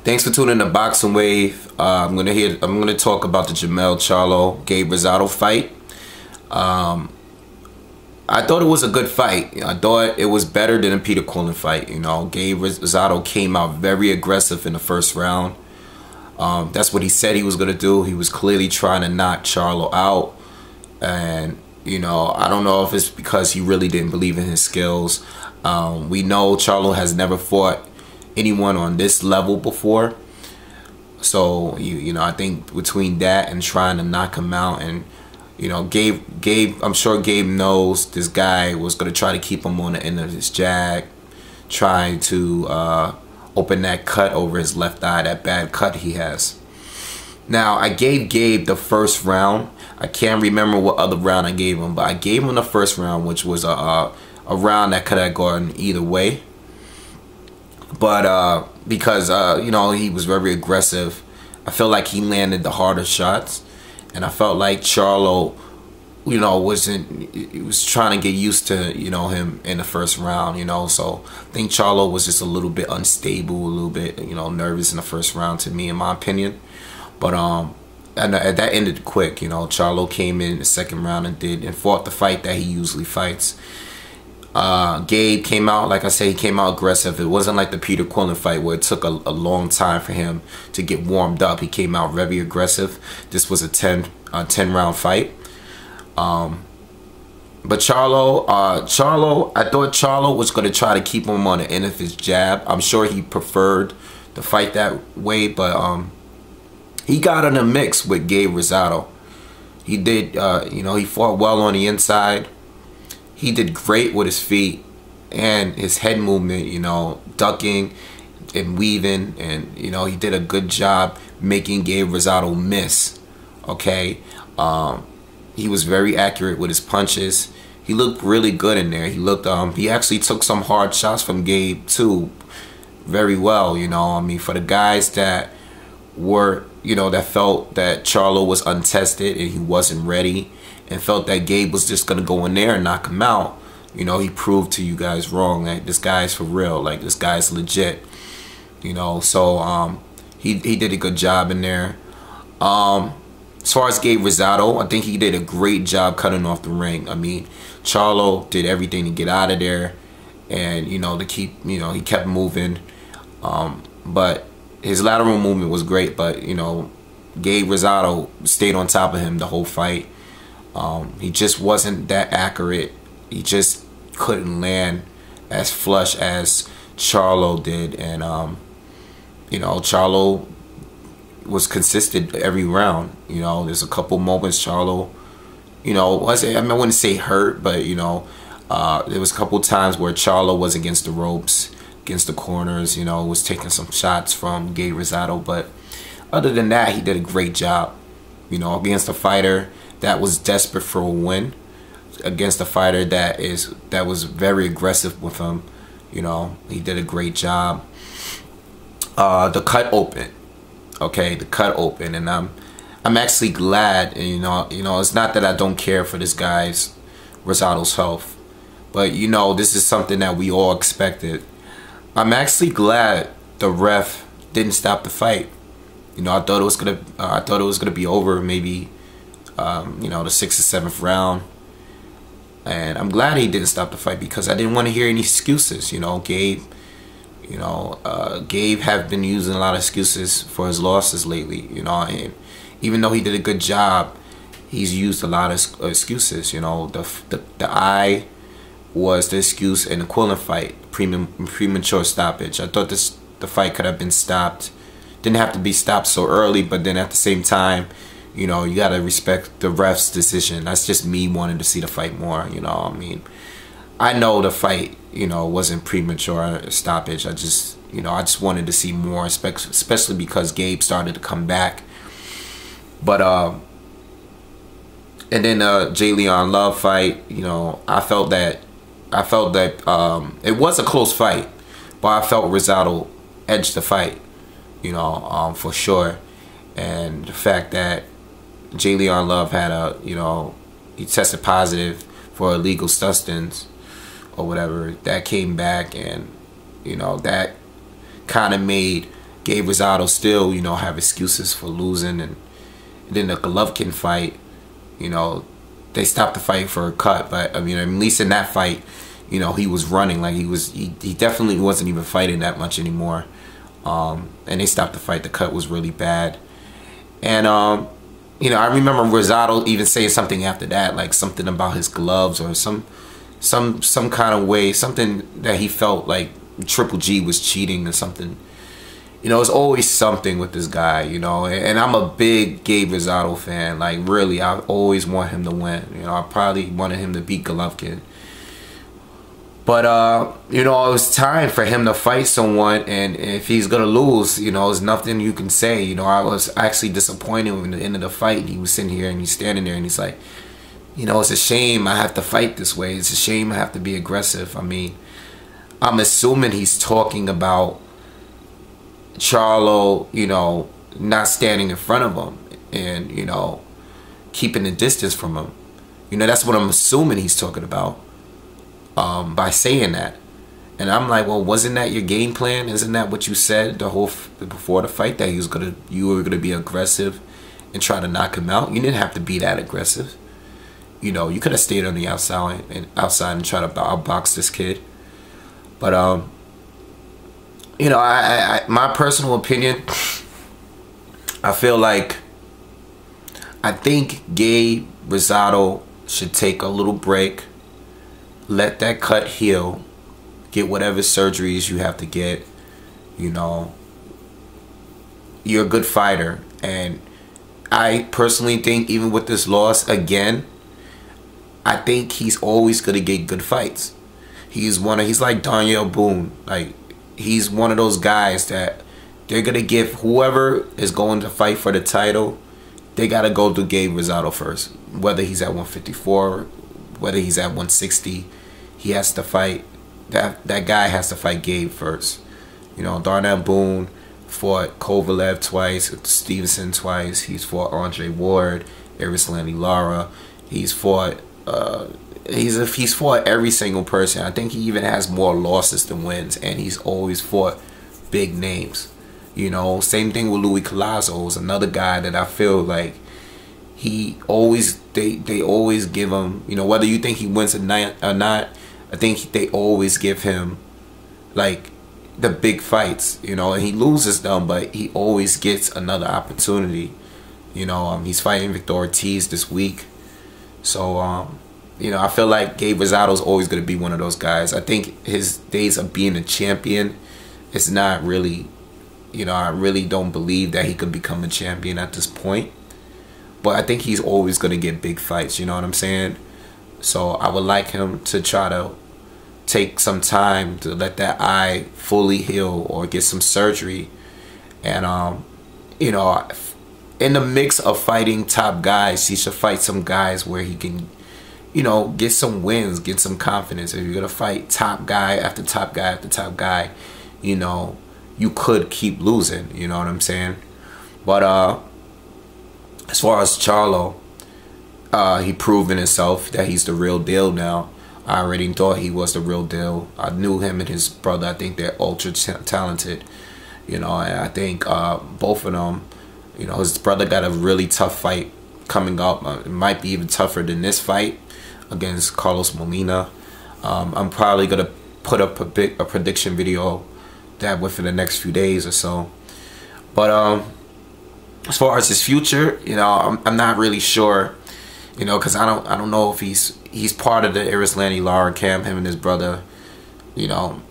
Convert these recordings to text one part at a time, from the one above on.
Thanks for tuning in to Boxing Wave. I'm gonna talk about the Jermell Charlo Gabriel Rosado fight. I thought it was a good fight. I thought it was better than a Peter Quillin fight. Gabriel Rosado came out very aggressive in the first round. That's what he said he was gonna do. He was clearly trying to knock Charlo out, and I don't know if it's because he really didn't believe in his skills. We know Charlo has never fought anyone on this level before, so I think between that and trying to knock him out, and Gabe, I'm sure Gabe knows this guy was going to try to keep him on the end of his jag, trying to open that cut over his left eye, that bad cut he has. Now, I gave Gabe the first round. I can't remember what other round I gave him, but I gave him the first round, which was a round that could have gone either way. But because he was very aggressive, I felt like he landed the harder shots, and I felt like Charlo, he was trying to get used to him in the first round. So I think Charlo was just a little bit unstable, a little bit nervous in the first round, to me, in my opinion. But and that ended quick. Charlo came in the second round and fought the fight that he usually fights. Gabe came out, like I say, he came out aggressive. It wasn't like the Peter Quillin fight where it took a long time for him to get warmed up. He came out very aggressive. This was a 10 round fight. But Charlo, I thought Charlo was going to try to keep him on the end of his jab. I'm sure he preferred the fight that way, but he got in a mix with Gabriel Rosado. He did, he fought well on the inside. He did great with his feet and his head movement, ducking and weaving, and he did a good job making Gabriel Rosado miss. Okay, he was very accurate with his punches. He looked really good in there. He actually took some hard shots from Gabe too, very well. I mean, for the guys that were, that felt that Charlo was untested and he wasn't ready, and felt that Gabe was just gonna go in there and knock him out, he proved to you guys wrong. Like, this guy's for real. Like, this guy's legit. So he did a good job in there. As far as Gabriel Rosado, I think he did a great job cutting off the ring. I mean, Charlo did everything to get out of there, and to keep, he kept moving. But his lateral movement was great. But Gabriel Rosado stayed on top of him the whole fight. He just wasn't that accurate. He just couldn't land as flush as Charlo did, and Charlo was consistent every round. There's a couple moments Charlo, I wouldn't say hurt, but there was a couple times where Charlo was against the ropes, against the corners, was taking some shots from Gabriel Rosado. But other than that, he did a great job, against a fighter that was desperate for a win, against a fighter that was very aggressive with him. He did a great job. The cut open, okay, the cut open, and I'm actually glad. And it's not that I don't care for this guy's Rosado's health, but this is something that we all expected. I'm actually glad the ref didn't stop the fight. I thought it was gonna be over maybe the 6th or 7th round, and I'm glad he didn't stop the fight, because I didn't want to hear any excuses. Gabe have been using a lot of excuses for his losses lately. And even though he did a good job, he's used a lot of excuses. The eye was the excuse in the Quillin fight, premature stoppage. I thought the fight could have been stopped. Didn't have to be stopped so early, but then at the same time, you gotta respect the ref's decision. That's just me wanting to see the fight more. I mean, I know the fight, wasn't premature stoppage. I just wanted to see more, especially because Gabe started to come back. But and then Jermell Love fight, I felt that it was a close fight, but I felt Rosado edged the fight, for sure. And the fact that Jermell Love had he tested positive for illegal substance or whatever, that came back, and that kind of made Gabe Rosado still, you know, have excuses for losing. And then the Golovkin fight, you know, they stopped the fight for a cut. But I mean, at least in that fight, you know, he was running. Like he definitely wasn't even fighting that much anymore. And they stopped the fight. The cut was really bad. And you know, I remember Rosado even saying something after that, like something about his gloves or some kind of way, something that he felt like Triple G was cheating or something. You know, it's always something with this guy, you know. And I'm a big Gabe Rosado fan. Like, really, I always want him to win. You know, I probably wanted him to beat Golovkin. But, you know, it was time for him to fight someone. And if he's going to lose, you know, there's nothing you can say. You know, I was actually disappointed when at the end of the fight, he was sitting here and he's standing there and he's like, you know, it's a shame I have to fight this way. It's a shame I have to be aggressive. I mean, I'm assuming he's talking about Charlo, you know, not standing in front of him and, you know, keeping the distance from him. You know, that's what I'm assuming he's talking about by saying that. And I'm like, well, wasn't that your game plan? Isn't that what you said the whole before the fight, that you were gonna be aggressive and try to knock him out? You didn't have to be that aggressive. You know, you could have stayed on the outside and try to outbox this kid. But you know, my personal opinion, I feel like I think Gabe Rosado should take a little break, let that cut heal, get whatever surgeries you have to get. You know, you're a good fighter, and I personally think even with this loss again, I think he's always gonna get good fights. He's like Daniel Boone. Like, he's one of those guys that they're gonna give whoever is going to fight for the title, they gotta go through Gabe Rosado first. Whether he's at 154, whether he's at 160, he has to fight. That guy has to fight Gabe first. You know, Darnell Boone fought Kovalev twice, Stevenson twice. He's fought Andre Ward, Erislandy Lara. He's fought. He's fought every single person. I think he even has more losses than wins, and he's always fought big names. You know, same thing with Louis Collazo, is another guy that I feel like they always give him, you know, whether you think he wins or not, I think they always give him like the big fights, you know, and he loses them, but he always gets another opportunity. You know, he's fighting Victor Ortiz this week. So, you know, I feel like Gabe Rosado's always going to be one of those guys. I think his days of being a champion is not really, you know, I really don't believe that he could become a champion at this point. But I think he's always going to get big fights, you know what I'm saying? So I would like him to try to take some time to let that eye fully heal or get some surgery. And, you know, in the mix of fighting top guys, he should fight some guys where he can, you know, get some wins, get some confidence. If you're going to fight top guy after top guy after top guy, you know, you could keep losing, you know what I'm saying? But as far as Charlo, he proven himself that he's the real deal now. I already thought he was the real deal. I knew him and his brother. I think they're ultra talented, you know, and I think both of them, you know, his brother got a really tough fight coming up. It might be even tougher than this fight against Carlos Molina. I'm probably going to put up a prediction video that within the next few days or so. But as far as his future, you know, I'm not really sure, you know, because I don't know if he's part of the Erislandy Lara camp, him and his brother. You know,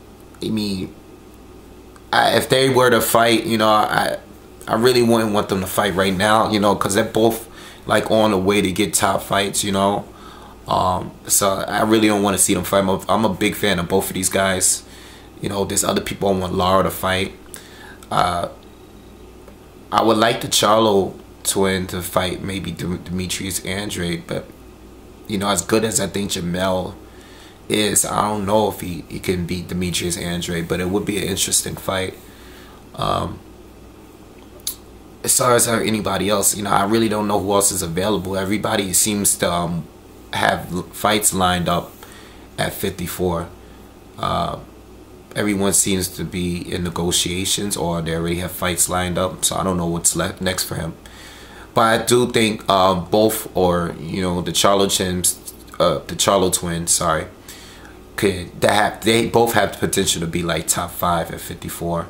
I mean, if they were to fight, you know, I really wouldn't want them to fight right now, you know, because they're both like on the way to get top fights, you know. So I really don't want to see them fight. I'm a big fan of both of these guys. You know, there's other people I want Lara to fight. I would like the Charlo twin to fight maybe Demetrius Andrade, but you know, as good as I think Jermell is, I don't know if he can beat Demetrius Andrade, but it would be an interesting fight. As far as anybody else, you know, I really don't know who else is available. Everybody seems to have fights lined up at 54. everyone seems to be in negotiations, or they already have fights lined up. So I don't know what's left next for him. But I do think both, or you know, the Charlo twins, sorry, they both have the potential to be like top 5 at 54.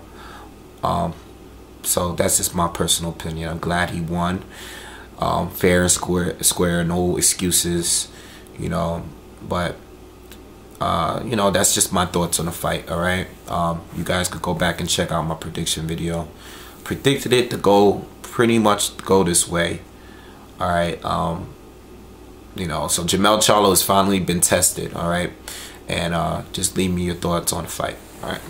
So that's just my personal opinion. I'm glad he won, fair and square, no excuses, you know. But you know, that's just my thoughts on the fight. All right, you guys could go back and check out my prediction video. Predicted it to go pretty much go this way. All right, you know, so Jermell Charlo has finally been tested. All right, and just leave me your thoughts on the fight. All right.